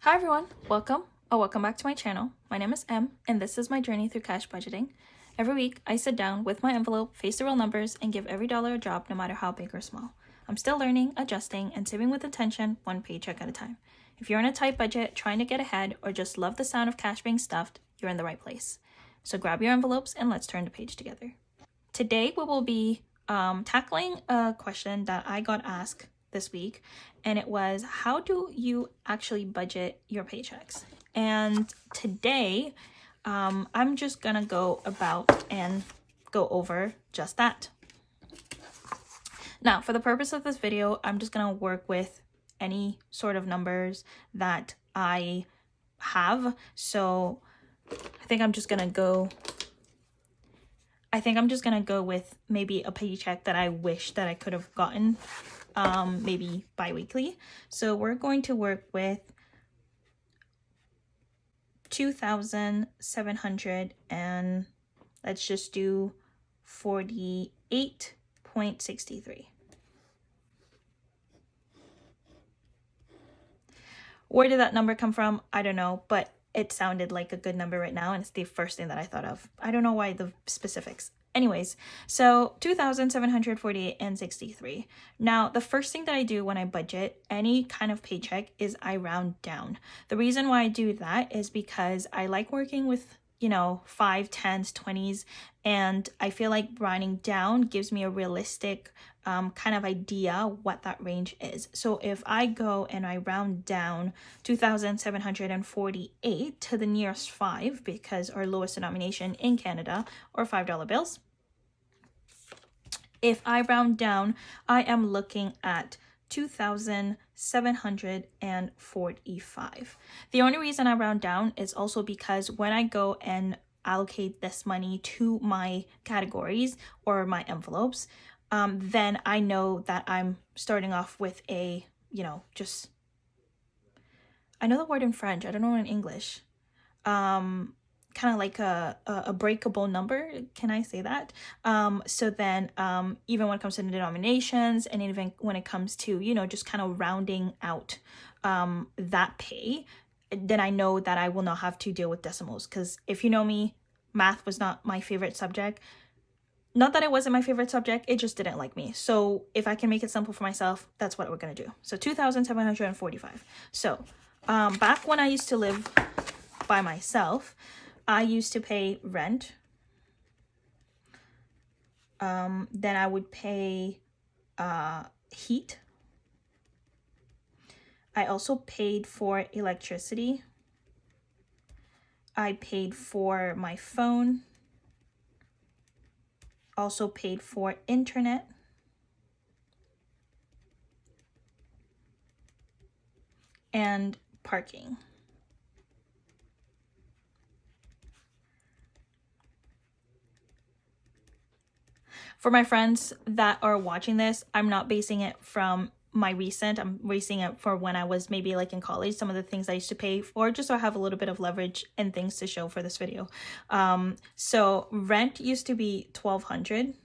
Hi everyone, welcome back to my channel. My name is Em, and this is my journey through cash budgeting. Every week, I sit down with my envelope, face the real numbers, and give every dollar a job no matter how big or small. I'm still learning, adjusting, and saving with intention, one paycheck at a time. If you're on a tight budget, trying to get ahead, or just love the sound of cash being stuffed, you're in the right place. So grab your envelopes and let's turn the page together. Today, we will be tackling a question that I got asked this week, and it was, how do you actually budget your paychecks? And today I'm just gonna go about and go over just that. Now, for the purpose of this video, I'm just gonna work with any sort of numbers that I have. So I think I'm just gonna go with maybe a paycheck that I wish that I could have gotten maybe bi-weekly. So we're going to work with 2,700 and let's just do 48.63. Where did that number come from? I don't know, but it sounded like a good number right now, and it's the first thing that I thought of. I don't know why the specifics. Anyways, so 2,748.63. Now, the first thing that I do when I budget any kind of paycheck is I round down. The reason why I do that is because I like working with, 5, 10s, 20s, and I feel like rounding down gives me a realistic kind of idea what that range is. So if I go and I round down 2,748 to the nearest 5, because our lowest denomination in Canada are $5 bills, if I round down, I am looking at 2,745. The only reason I round down is also because when I go and allocate this money to my categories or my envelopes, then I know that I'm starting off with a, I know the word in French, I don't know in English, kind of like a breakable number. Can I say that? So then even when it comes to the denominations, and even when it comes to, just kind of rounding out that pay, then I know that I will not have to deal with decimals. Because if you know me, math was not my favorite subject. Not that it wasn't my favorite subject, it just didn't like me. So if I can make it simple for myself, that's what we're gonna do. So 2,745. So back when I used to live by myself, I used to pay rent. Then I would pay heat. I also paid for electricity. I paid for my phone. Also paid for internet. And parking. For my friends that are watching this, I'm not basing it from my recent, I'm basing it for when I was maybe like in college, some of the things I used to pay for, just so I have a little bit of leverage and things to show for this video. So rent used to be $1,200.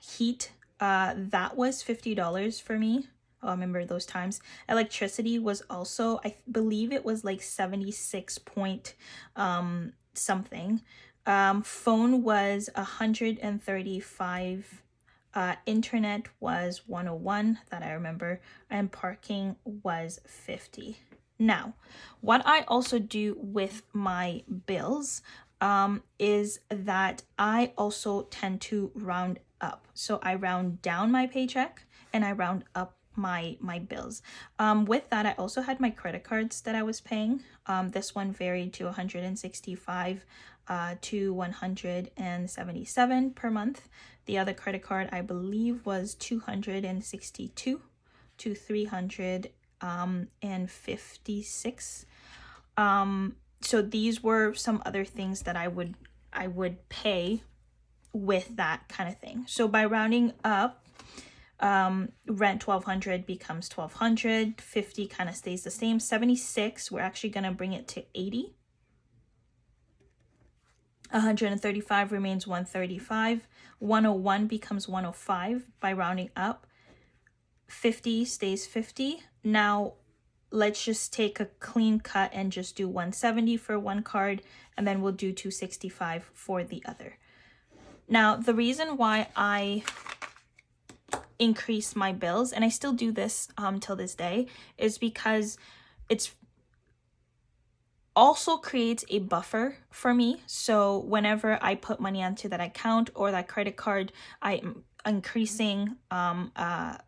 Heat, that was $50 for me. Oh, I remember those times. Electricity was also, I believe it was like 76 point something. Phone was 135. Internet was 101, that I remember, and parking was 50. Now, what I also do with my bills is that I also tend to round up. So I round down my paycheck and I round up my bills. With that, I also had my credit cards that I was paying. This one varied to 165 to 177 per month. The other credit card, I believe, was 262 to 356. So these were some other things that I would pay with that kind of thing. So by rounding up, rent 1,200 becomes 1,200. 50 kind of stays the same. 76, we're actually gonna bring it to 80. 135 remains 135. 101 becomes 105 by rounding up. 50 stays 50. Now let's just take a clean cut and just do 170 for one card, and then we'll do 265 for the other. Now, the reason why I increase my bills, and I still do this till this day, is because it's also creates a buffer for me. So whenever I put money onto that account or that credit card, I'm increasing the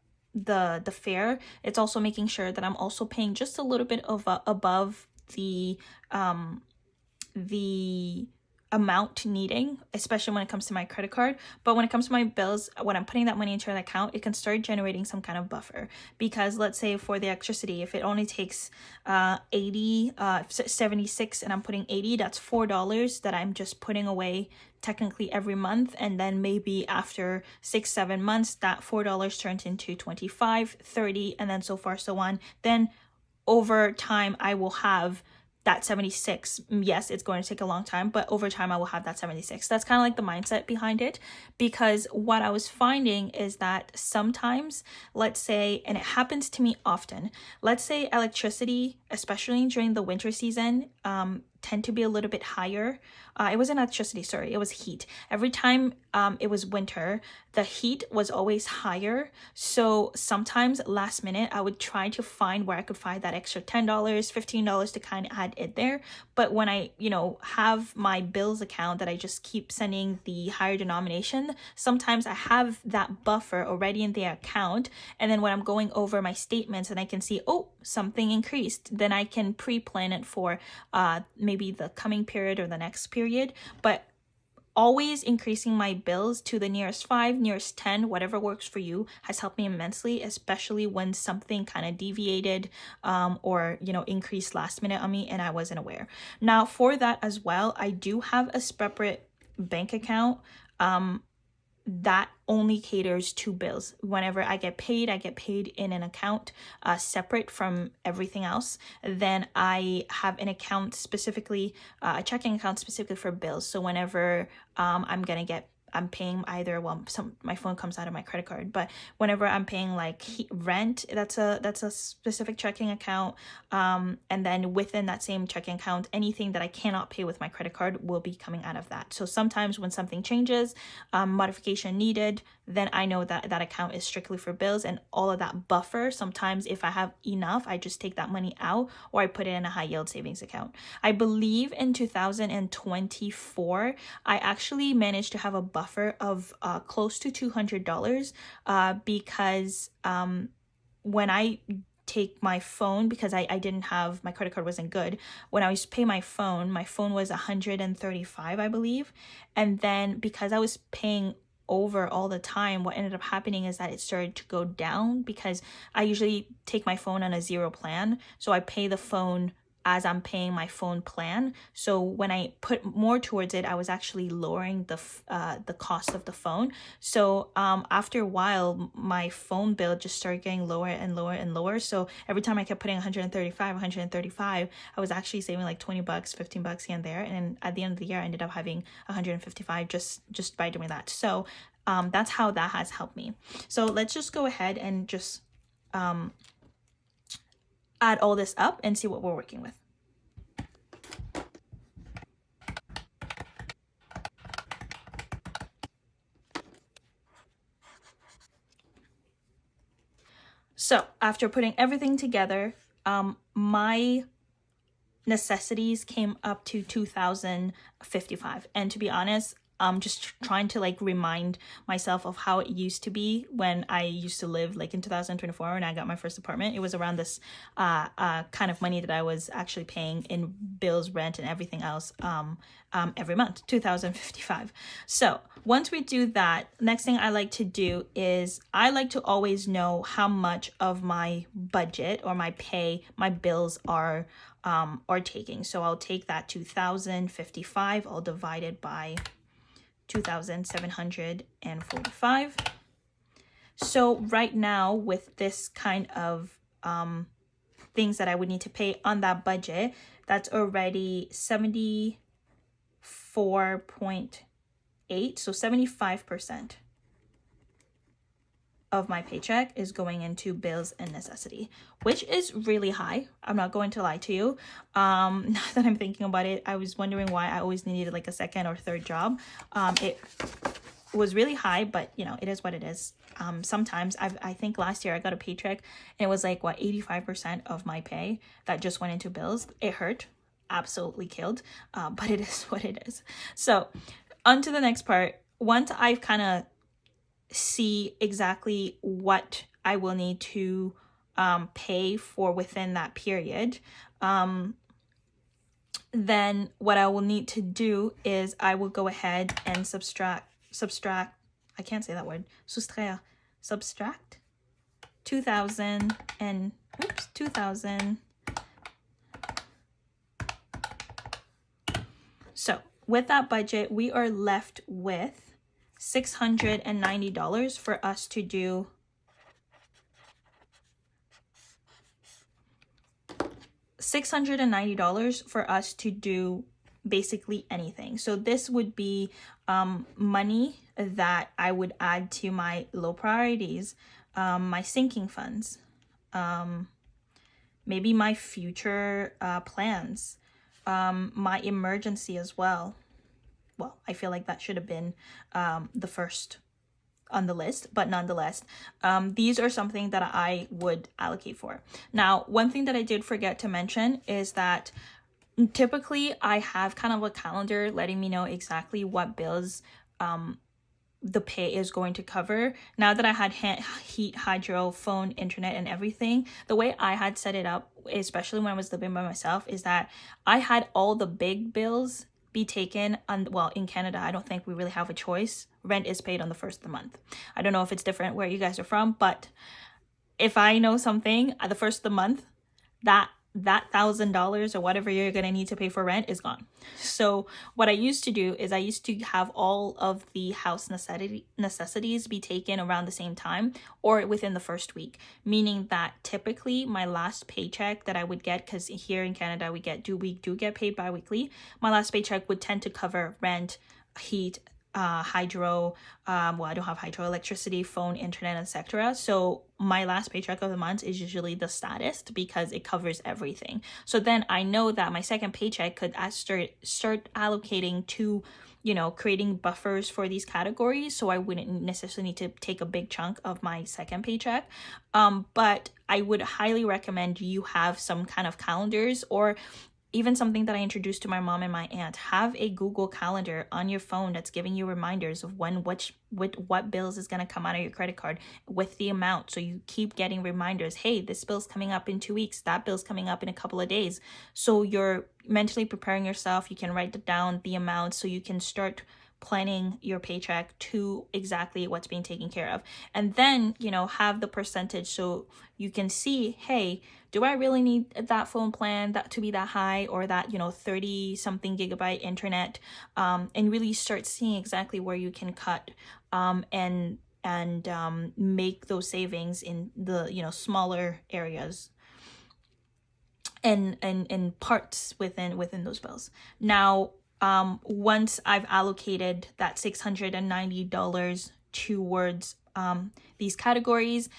fare. It's also making sure that I'm also paying just a little bit of above the amount needing, especially when it comes to my credit card. But when it comes to my bills, when I'm putting that money into an account, it can start generating some kind of buffer. Because let's say for the electricity, if it only takes 76 and I'm putting 80, that's $4 that I'm just putting away technically every month. And then maybe after 6-7 months, that $4 turns into 25, 30, and then so far so on. Then over time, I will have that 76. Yes, it's going to take a long time, but over time I will have that 76. That's kind of like the mindset behind it, because what I was finding is that sometimes, let's say, and it happens to me often, let's say electricity, especially during the winter season, tend to be a little bit higher. It wasn't electricity, sorry, it was heat. Every time it was winter, the heat was always higher. So sometimes last minute, I would try to find where I could find that extra $10, $15 to kind of add it there. But when I, have my bills account that I just keep sending the higher denomination, sometimes I have that buffer already in the account. And then when I'm going over my statements and I can see, oh, something increased, then I can pre-plan it for maybe the coming period or the next period. But always increasing my bills to the nearest 5, nearest 10, whatever works for you, has helped me immensely, especially when something kind of deviated or increased last minute on me and I wasn't aware. Now, for that as well, I do have a separate bank account that only caters to bills. Whenever I get paid in an account separate from everything else. Then I have an account specifically, a checking account specifically for bills. So whenever I'm paying either, my phone comes out of my credit card, but whenever I'm paying like rent, that's a specific checking account. And then within that same checking account, anything that I cannot pay with my credit card will be coming out of that. So sometimes when something changes, modification needed, then I know that that account is strictly for bills, and all of that buffer. Sometimes if I have enough, I just take that money out or I put it in a high yield savings account. I believe in 2024, I actually managed to have a buffer of close to $200 because when I take my phone, because I didn't have, my credit card wasn't good. When I used to pay my phone was 135, I believe. And then because I was paying over all the time, what ended up happening is that it started to go down, because I usually take my phone on a zero plan. So I pay the phone as I'm paying my phone plan. So when I put more towards it, I was actually lowering the cost of the phone. So after a while, my phone bill just started getting lower and lower and lower. So every time I kept putting 135, I was actually saving like $20, $15 here and there. And at the end of the year, I ended up having 155 just by doing that. So that's how that has helped me. So let's just go ahead and just add all this up and see what we're working with. So after putting everything together, my necessities came up to $2,055. And to be honest, I'm just trying to like remind myself of how it used to be when I used to live, like in 2024 when I got my first apartment. It was around this kind of money that I was actually paying in bills, rent, and everything else every month, $2,055. So once we do that, next thing I like to do is I like to always know how much of my budget or my bills are taking. So I'll take that $2,055, I'll divide it by 2,745. So right now, with this kind of things that I would need to pay on that budget, that's already 74.8, so 75% of my paycheck is going into bills and necessity, which is really high. I'm not going to lie to you. Now that I'm thinking about it, I was wondering why I always needed like a second or third job. It was really high, but you know, it is what it is. Sometimes I think last year I got a paycheck and it was like 85% of my pay that just went into bills. It hurt, absolutely killed, but it is what it is. So on to the next part. Once I've kind of see exactly what I will need to pay for within that period, then what I will need to do is I will go ahead and subtract, I can't say that word, subtract 2,000 and, 2,000. So with that budget, we are left with $690 for us to do $690 for us to do basically anything. So this would be money that I would add to my low priorities, my sinking funds, maybe my future plans, my emergency as well. Well, I feel like that should have been the first on the list, but nonetheless, these are something that I would allocate for. Now, one thing that I did forget to mention is that typically I have kind of a calendar letting me know exactly what bills the pay is going to cover. Now that I had heat, hydro, phone, internet, and everything, the way I had set it up, especially when I was living by myself, is that I had all the big bills be taken on, well, in Canada, I don't think we really have a choice. Rent is paid on the first of the month. I don't know if it's different where you guys are from, but if I know something at the first of the month, that $1,000 or whatever you're going to need to pay for rent is gone. So what I used to do is I used to have all of the house necessities be taken around the same time or within the first week, meaning that typically my last paycheck that I would get, because here in Canada we do get paid bi-weekly, my last paycheck would tend to cover rent, heat, hydro, well, I don't have hydro, electricity, phone, internet, etc. So my last paycheck of the month is usually the saddest because it covers everything. So then I know that my second paycheck could start allocating to, you know, creating buffers for these categories. So I wouldn't necessarily need to take a big chunk of my second paycheck. But I would highly recommend you have some kind of calendars, or even something that I introduced to my mom and my aunt. Have a Google Calendar on your phone that's giving you reminders of what bills is going to come out of your credit card with the amount. So you keep getting reminders. Hey, this bill's coming up in 2 weeks. That bill's coming up in a couple of days. So you're mentally preparing yourself. You can write down the amount so you can start planning your paycheck to exactly what's being taken care of. And then, you know, have the percentage so you can see, hey, do I really need that phone plan that to be that high, or that, you know, 30 something gigabyte internet, and really start seeing exactly where you can cut and make those savings in the, you know, smaller areas and parts within those bills. Now, once I've allocated that $690 towards these categories,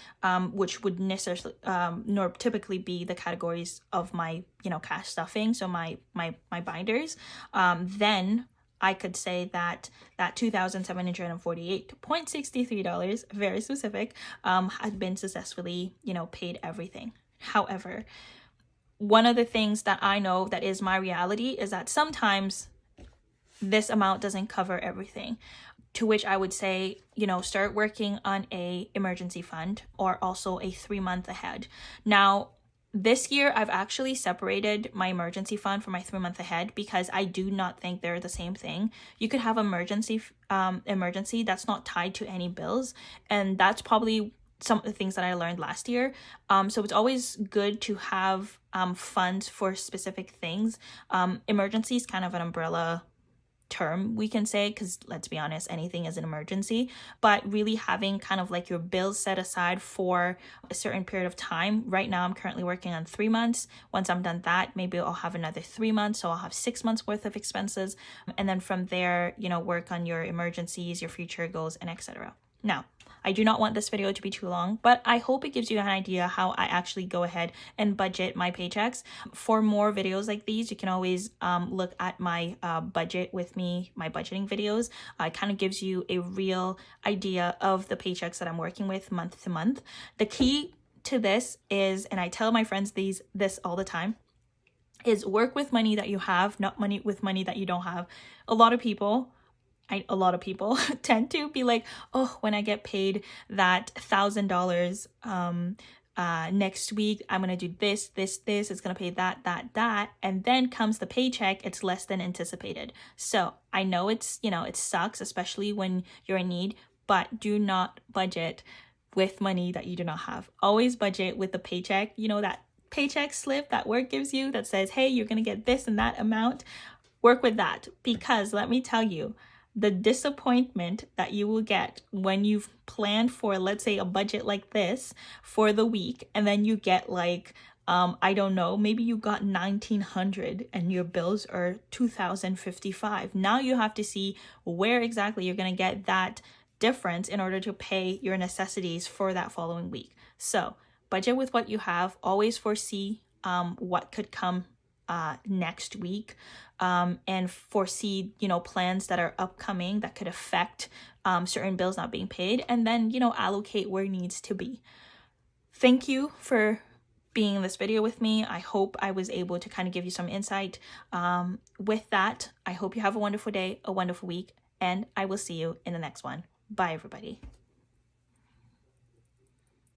which would necessarily nor typically be the categories of my, you know, cash stuffing, so my binders, then I could say that $2,748.63, very specific, had been successfully, you know, paid everything. However, one of the things that I know that is my reality is that sometimes this amount doesn't cover everything, to which I would say, you know, start working on a emergency fund, or also a 3 month ahead. Now, this year I've actually separated my emergency fund from my 3 month ahead because I do not think they're the same thing. You could have emergency that's not tied to any bills, and that's probably some of the things that I learned last year. So it's always good to have funds for specific things. Emergency is kind of an umbrella term, we can say, because let's be honest, anything is an emergency. But really having kind of like your bills set aside for a certain period of time. Right now I'm currently working on 3 months. Once I'm done that, maybe I'll have another 3 months, so I'll have 6 months worth of expenses, and then from there, you know, work on your emergencies, your future goals, and etc. Now, I do not want this video to be too long, but I hope it gives you an idea how I actually go ahead and budget my paychecks. For more videos like these, you can always look at my budget with me, my budgeting videos. It kind of gives you a real idea of the paychecks that I'm working with month to month. The key to this is, and I tell my friends this all the time, is work with money that you have, not money with money that you don't have. A lot of people tend to be like, oh, when I get paid that $1,000 next week, I'm gonna do this, it's gonna pay that, and then comes the paycheck, it's less than anticipated. So I know it's, it sucks, especially when you're in need, but do not budget with money that you do not have. Always budget with the paycheck, that paycheck slip that work gives you that says, hey, you're gonna get this and that amount. Work with that, because let me tell you, the disappointment that you will get when you've planned for, let's say, a budget like this for the week, and then you get like, I don't know, maybe you got $1,900 and your bills are $2,055. Now you have to see where exactly you're going to get that difference in order to pay your necessities for that following week. So budget with what you have. Always foresee what could come next week, and foresee, plans that are upcoming that could affect certain bills not being paid, and then, allocate where it needs to be. Thank you for being in this video with me. I hope I was able to kind of give you some insight. With that, I hope you have a wonderful day, a wonderful week, and I will see you in the next one. Bye, everybody.